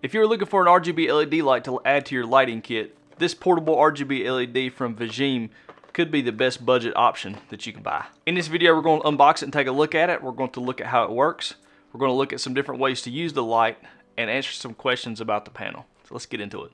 If you're looking for an RGB LED light to add to your lighting kit, this portable RGB LED from Vijim could be the best budget option that you can buy. In this video, we're going to unbox it and take a look at it. We're going to look at how it works. We're going to look at some different ways to use the light and answer some questions about the panel. So let's get into it.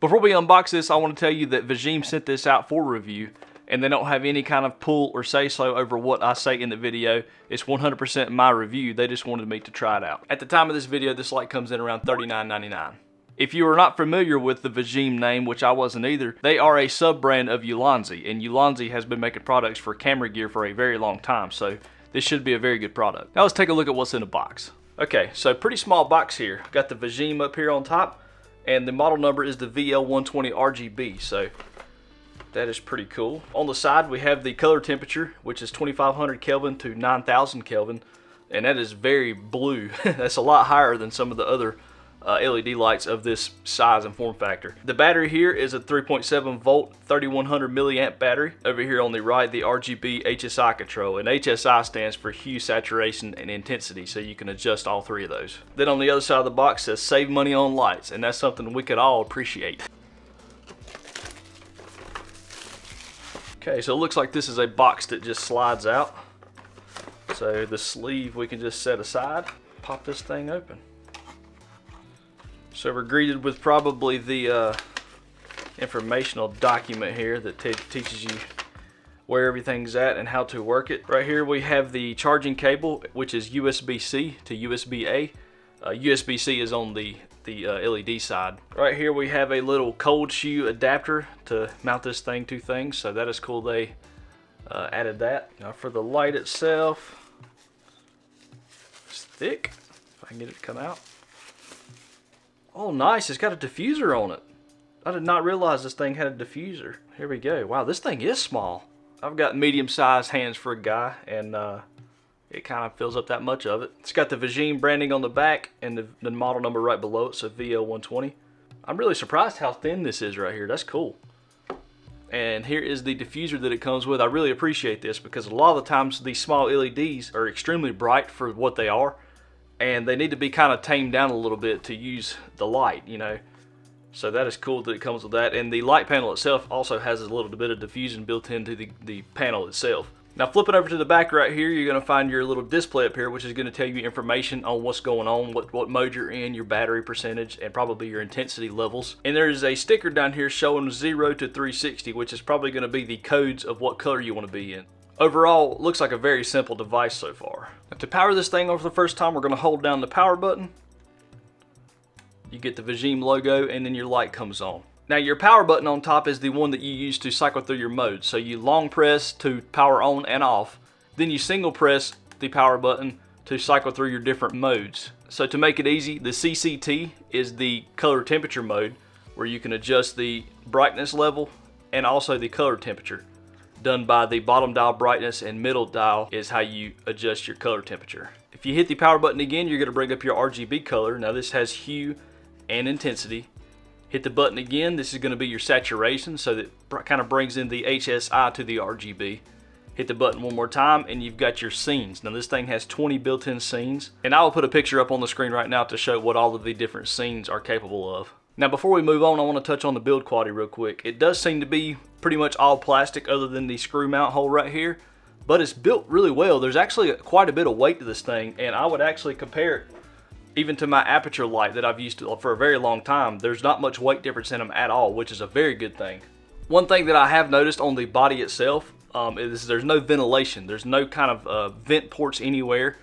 Before we unbox this, I want to tell you that Vijim sent this out for review, and they don't have any kind of pull or say-so over what I say in the video. It's 100% my review. They just wanted me to try it out. At the time of this video, this light comes in around $39.99. If you are not familiar with the Vijim name, which I wasn't either, they are a sub-brand of Ulanzi, and Ulanzi has been making products for camera gear for a very long time, so this should be a very good product. Now let's take a look at what's in the box. Okay, so pretty small box here. Got the Vijim up here on top, and the model number is the VL120 RGB, so that is pretty cool. On the side, we have the color temperature, which is 2500 Kelvin to 9000 Kelvin, and that is very blue. That's a lot higher than some of the other LED lights of this size and form factor. The battery here is a 3.7 volt 3100 milliamp battery. Over here on the right, the RGB HSI control, and HSI stands for hue, saturation, and intensity, so you can adjust all three of those. Then on the other side of the box says save money on lights, and that's something we could all appreciate. Okay, so it looks like this is a box that just slides out. So the sleeve we can just set aside, pop this thing open. So we're greeted with probably the informational document here that teaches you where everything's at and how to work it. Right here we have the charging cable, which is USB-C to USB-A. USB-C is on the LED side. Right here we have a little cold shoe adapter to mount this thing to things, so that is cool they added that. Now for the light itself, it's thick, if I can get it to come out. Oh nice, it's got a diffuser on it. I did not realize this thing had a diffuser. Here we go. Wow, this thing is small. I've got medium-sized hands for a guy, and it kind of fills up that much of it. It's got the Vijim branding on the back and the model number right below it, so VL120. I'm really surprised how thin this is right here. That's cool. And here is the diffuser that it comes with. I really appreciate this because a lot of the times these small LEDs are extremely bright for what they are, and they need to be kind of tamed down a little bit to use the light, you know. So that is cool that it comes with that. And the light panel itself also has a little bit of diffusion built into the panel itself. Now flipping over to the back right here, you're going to find your little display up here, which is going to tell you information on what's going on, what mode you're in, your battery percentage, and probably your intensity levels. And there's a sticker down here showing 0 to 360, which is probably going to be the codes of what color you want to be in. Overall, looks like a very simple device so far. Now, to power this thing on for the first time, we're going to hold down the power button. You get the Vijim logo, and then your light comes on. Now your power button on top is the one that you use to cycle through your modes. So you long press to power on and off, then you single press the power button to cycle through your different modes. So to make it easy, the CCT is the color temperature mode, where you can adjust the brightness level and also the color temperature. Done by the bottom dial brightness, and middle dial is how you adjust your color temperature. If you hit the power button again, you're going to bring up your RGB color. Now this has hue and intensity. Hit the button again, this is going to be your saturation, so that kind of brings in the HSI to the RGB. Hit the button one more time and you've got your scenes. Now this thing has 20 built-in scenes, and I will put a picture up on the screen right now to show what all of the different scenes are capable of. Now before we move on, I want to touch on the build quality real quick. It does seem to be pretty much all plastic other than the screw mount hole right here, but it's built really well. There's actually quite a bit of weight to this thing, and I would actually compare it even to my aperture light that I've used for a very long time. There's not much weight difference in them at all, which is a very good thing. One thing that I have noticed on the body itself is there's no ventilation. There's no kind of vent ports anywhere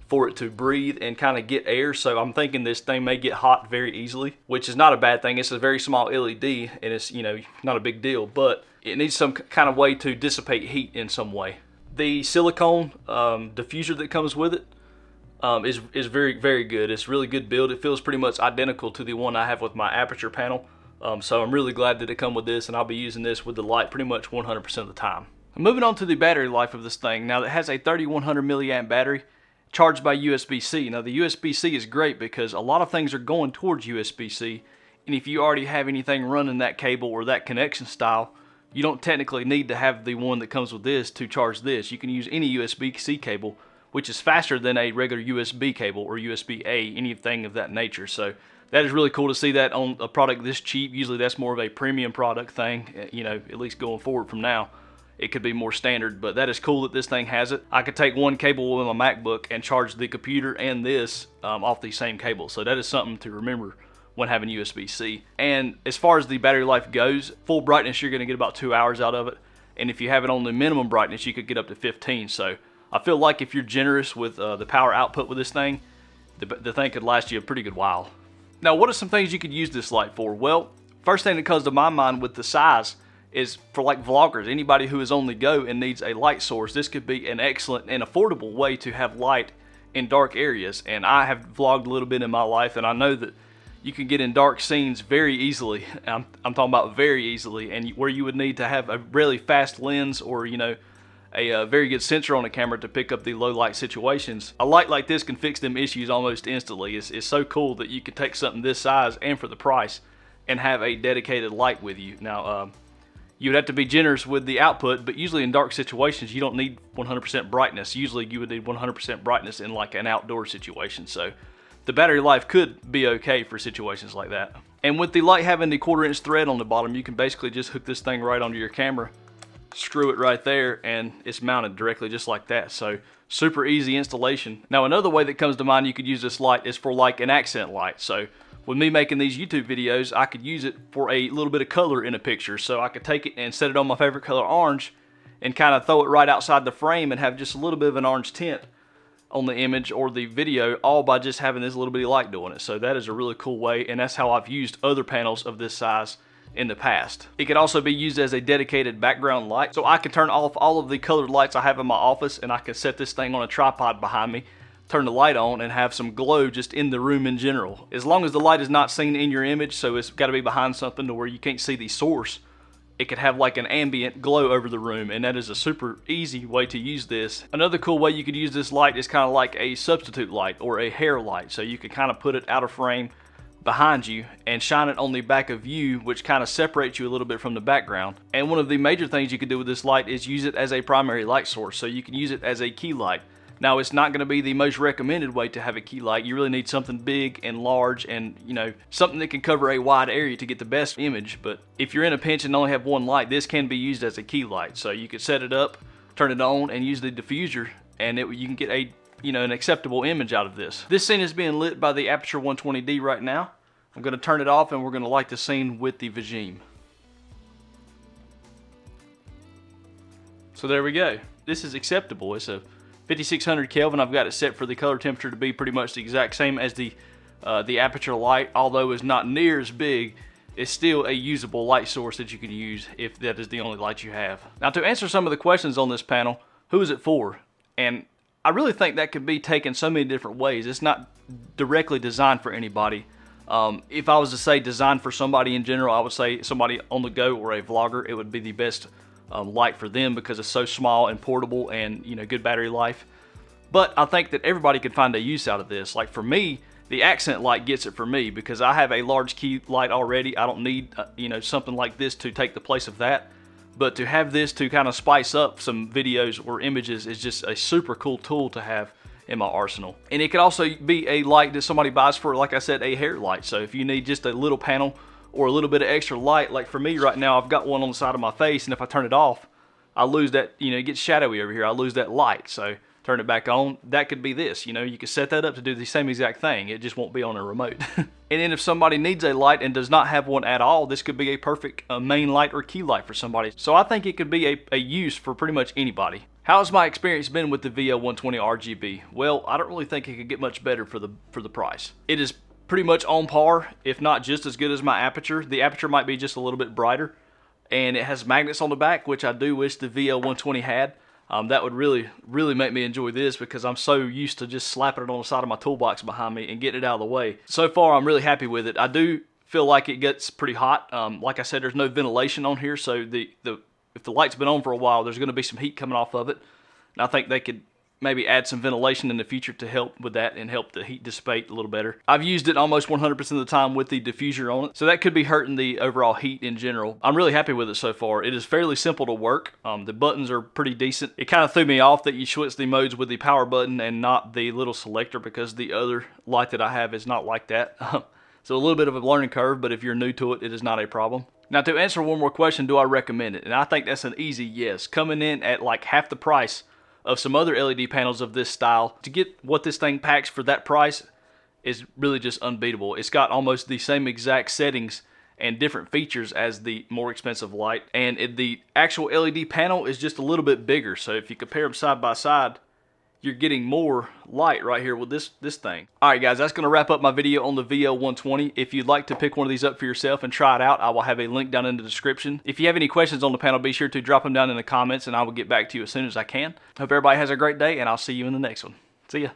for it to breathe and kind of get air, so I'm thinking this thing may get hot very easily, which is not a bad thing. It's a very small LED, and it's, you know, not a big deal, but it needs some kind of way to dissipate heat in some way. The silicone diffuser that comes with it is very, very good. It's really good build. It feels pretty much identical to the one I have with my aperture panel. So I'm really glad that it come with this, and I'll be using this with the light pretty much 100% of the time. Moving on to the battery life of this thing. Now it has a 3100 milliamp battery charged by USB-C. Now the USB-C is great because a lot of things are going towards USB-C, and if you already have anything running that cable or that connection style, you don't technically need to have the one that comes with this to charge this. You can use any USB-C cable, which is faster than a regular USB cable or USB-A, anything of that nature. So that is really cool to see that on a product this cheap. Usually that's more of a premium product thing, you know, at least going forward from now. It could be more standard, but that is cool that this thing has it. I could take one cable with my MacBook and charge the computer and this off the same cable. So that is something to remember when having USB-C. And as far as the battery life goes, full brightness, you're gonna get about 2 hours out of it. And if you have it on the minimum brightness, you could get up to 15. So I feel like if you're generous with the power output with this thing, the thing could last you a pretty good while. Now, what are some things you could use this light for? Well, first thing that comes to my mind with the size is for like vloggers, anybody who is on the go and needs a light source. This could be an excellent and affordable way to have light in dark areas. And I have vlogged a little bit in my life, and I know that you can get in dark scenes very easily. I'm talking about very easily, and where you would need to have a really fast lens or, you know, a very good sensor on the camera to pick up the low light situations. A light like this can fix them issues almost instantly. It's so cool that you can take something this size and for the price and have a dedicated light with you. Now, you would have to be generous with the output, but usually in dark situations, you don't need 100% brightness. Usually you would need 100% brightness in like an outdoor situation. So the battery life could be okay for situations like that. And with the light having the 1/4" thread on the bottom, you can basically just hook this thing right onto your camera, screw it right there, and it's mounted directly just like that. So super easy installation. Now, another way that comes to mind you could use this light is for like an accent light. So with me making these YouTube videos, I could use it for a little bit of color in a picture. So I could take it and set it on my favorite color, orange, and kind of throw it right outside the frame and have just a little bit of an orange tint on the image or the video, all by just having this little bitty light doing it. So that is a really cool way, and that's how I've used other panels of this size in the past. It could also be used as a dedicated background light. So I can turn off all of the colored lights I have in my office, and I can set this thing on a tripod behind me, turn the light on, and have some glow just in the room in general. As long as the light is not seen in your image, so it's got to be behind something to where you can't see the source, it could have like an ambient glow over the room, and that is a super easy way to use this. Another cool way you could use this light is kind of like a substitute light or a hair light. So you could kind of put it out of frame behind you and shine it on the back of you, which kind of separates you a little bit from the background. And one of the major things you could do with this light is use it as a primary light source. So you can use it as a key light. Now, it's not going to be the most recommended way to have a key light. You really need something big and large and, you know, something that can cover a wide area to get the best image. But if you're in a pinch and only have one light, this can be used as a key light. So you could set it up, turn it on, and use the diffuser, and you can get a, you know, an acceptable image out of this. This scene is being lit by the Aperture 120D right now. I'm going to turn it off, and we're going to light the scene with the Vijim. So there we go. This is acceptable. It's a 5600 Kelvin. I've got it set for the color temperature to be pretty much the exact same as the Aperture light. Although it's not near as big, it's still a usable light source that you can use if that is the only light you have. Now, to answer some of the questions on this panel, who is it for? And I really think that could be taken so many different ways. It's not directly designed for anybody. If I was to say designed for somebody in general, I would say somebody on the go or a vlogger. It would be the best light for them because it's so small and portable and, you know, good battery life. But I think that everybody could find a use out of this. Like for me, the accent light gets it for me because I have a large key light already. I don't need you know, something like this to take the place of that. But to have this to kind of spice up some videos or images is just a super cool tool to have in my arsenal. And it could also be a light that somebody buys for, like I said, a hair light. So if you need just a little panel or a little bit of extra light, like for me right now, I've got one on the side of my face, and if I turn it off, I lose that, you know, it gets shadowy over here. I lose that light. So turn it back on. That could be this, you know, you could set that up to do the same exact thing. It just won't be on a remote. And then if somebody needs a light and does not have one at all, this could be a perfect main light or key light for somebody. So I think it could be a use for pretty much anybody. How's my experience been with the VL120 RGB? Well, I don't really think it could get much better for the price. It is pretty much on par, if not just as good as my Aperture. The Aperture might be just a little bit brighter, and it has magnets on the back, which I do wish the VL120 had. That would really make me enjoy this because I'm so used to just slapping it on the side of my toolbox behind me and getting it out of the way. So far, I'm really happy with it. I do feel like it gets pretty hot. Like I said, there's no ventilation on here, so if the light's been on for a while, there's going to be some heat coming off of it. And I think they could maybe add some ventilation in the future to help with that and help the heat dissipate a little better. I've used it almost 100% of the time with the diffuser on it, so that could be hurting the overall heat in general. I'm really happy with it so far. It is fairly simple to work. The buttons are pretty decent. It kind of threw me off that you switch the modes with the power button and not the little selector, because the other light that I have is not like that. So a little bit of a learning curve, but if you're new to it, it is not a problem. Now, to answer one more question, do I recommend it? And I think that's an easy yes. Coming in at like half the price of some other LED panels of this style, to get what this thing packs for that price is really just unbeatable. It's got almost the same exact settings and different features as the more expensive light, and the actual LED panel is just a little bit bigger. So if you compare them side by side, you're getting more light right here with this thing. Alright guys, that's going to wrap up my video on the VL120. If you'd like to pick one of these up for yourself and try it out, I will have a link down in the description. If you have any questions on the panel, be sure to drop them down in the comments and I will get back to you as soon as I can. Hope everybody has a great day, and I'll see you in the next one. See ya.